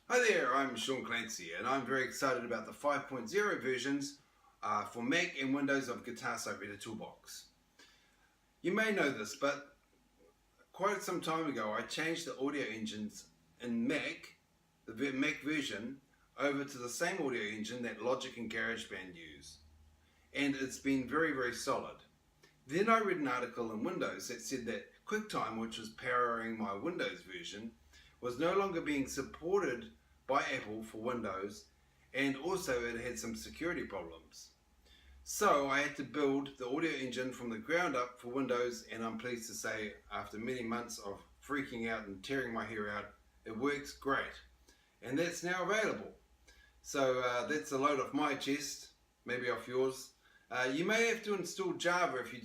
Hi there, I'm Sean Clancy and I'm very excited about the 5.0 versions for Mac and Windows of Guitar SightReader Toolbox. You may know this, but quite some time ago I changed the audio engines in Mac, the Mac version, over to the same audio engine that Logic and GarageBand use. And it's been very solid. Then I read an article in Windows that said that QuickTime, which was powering my Windows version, was no longer being supported by Apple for Windows, and also it had some security problems. So I had to build the audio engine from the ground up for Windows, and I'm pleased to say after many months of freaking out and tearing my hair out, it works great. And that's now available. So that's a load off my chest, maybe off yours. You may have to install Java if you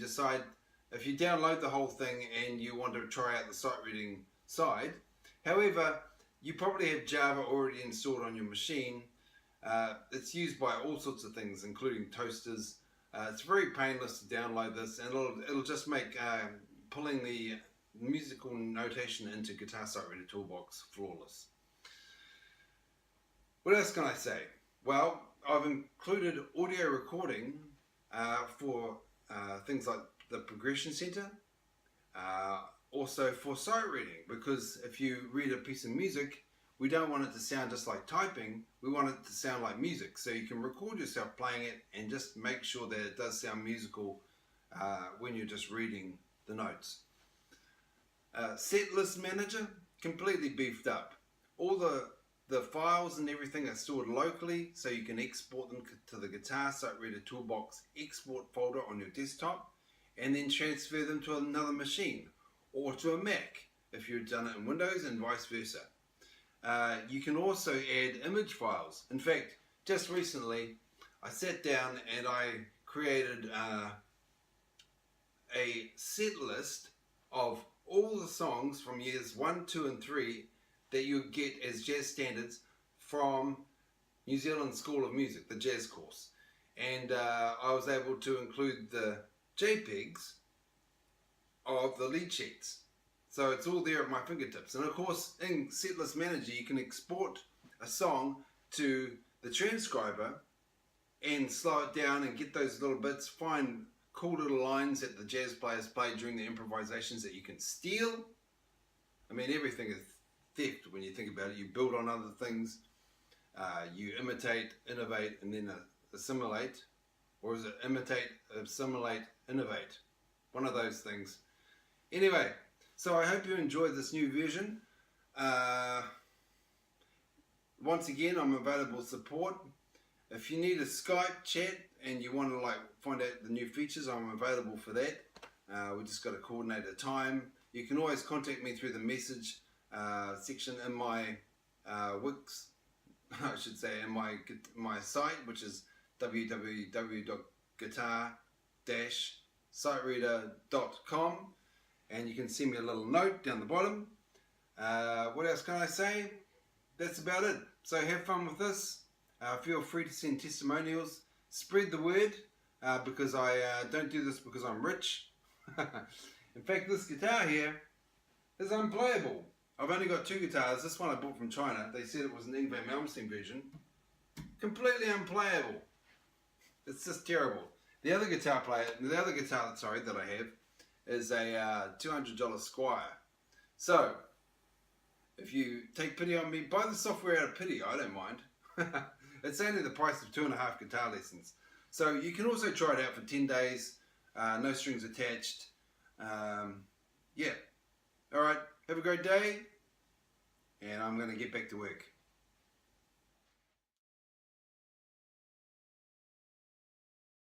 download the whole thing and you want to try out the sight reading side. However, you probably have Java already installed on your machine. It's used by all sorts of things, including toasters. It's very painless to download this, and it'll just make pulling the musical notation into Guitar SightReader Toolbox flawless. What else can I say? Well, I've included audio recording for things like the Progression Center, also for sight reading, because if you read a piece of music, we don't want it to sound just like typing, we want it to sound like music. So you can record yourself playing it and just make sure that it does sound musical when you're just reading the notes. Setlist Manager, completely beefed up. All the files and everything are stored locally, so you can export them to the Guitar SightReader Toolbox export folder on your desktop, and then transfer them to another machine or to a Mac if you've done it in Windows, and vice versa. You can also add image files. In fact, just recently I sat down and I created a set list of all the songs from years 1, 2 and 3 that you get as jazz standards from New Zealand School of Music, the jazz course. And I was able to include the JPEGs of the lead sheets. So it's all there at my fingertips. And of course, in Setlist Manager, you can export a song to the transcriber and slow it down and get those little bits, find cool little lines that the jazz players play during the improvisations that you can steal. I mean, everything is theft when you think about it. You build on other things, you imitate, innovate, and then assimilate. Or is it imitate, assimilate, innovate? One of those things. Anyway, so I hope you enjoyed this new version. Once again, I'm available support. If you need a Skype chat and you want to find out the new features, I'm available for that. We just got to coordinate a time. You can always contact me through the message section in my Wix, I should say, in my site, which is www.guitar-sightreader.com, and you can send me a little note down the bottom. What else can I say? That's about it. So have fun with this. Feel free to send testimonials. Spread the word, because I don't do this because I'm rich. In fact, this guitar here is unplayable. I've only got 2 guitars. This one I bought from China. They said it was an Ingvar Malmsteen version. Completely unplayable. It's just terrible. The other guitar that I have is a $200 Squire. So, if you take pity on me, buy the software out of pity. I don't mind. It's only the price of 2.5 guitar lessons. So you can also try it out for 10 days. No strings attached. Yeah. Alright, have a great day. And I'm going to get back to work.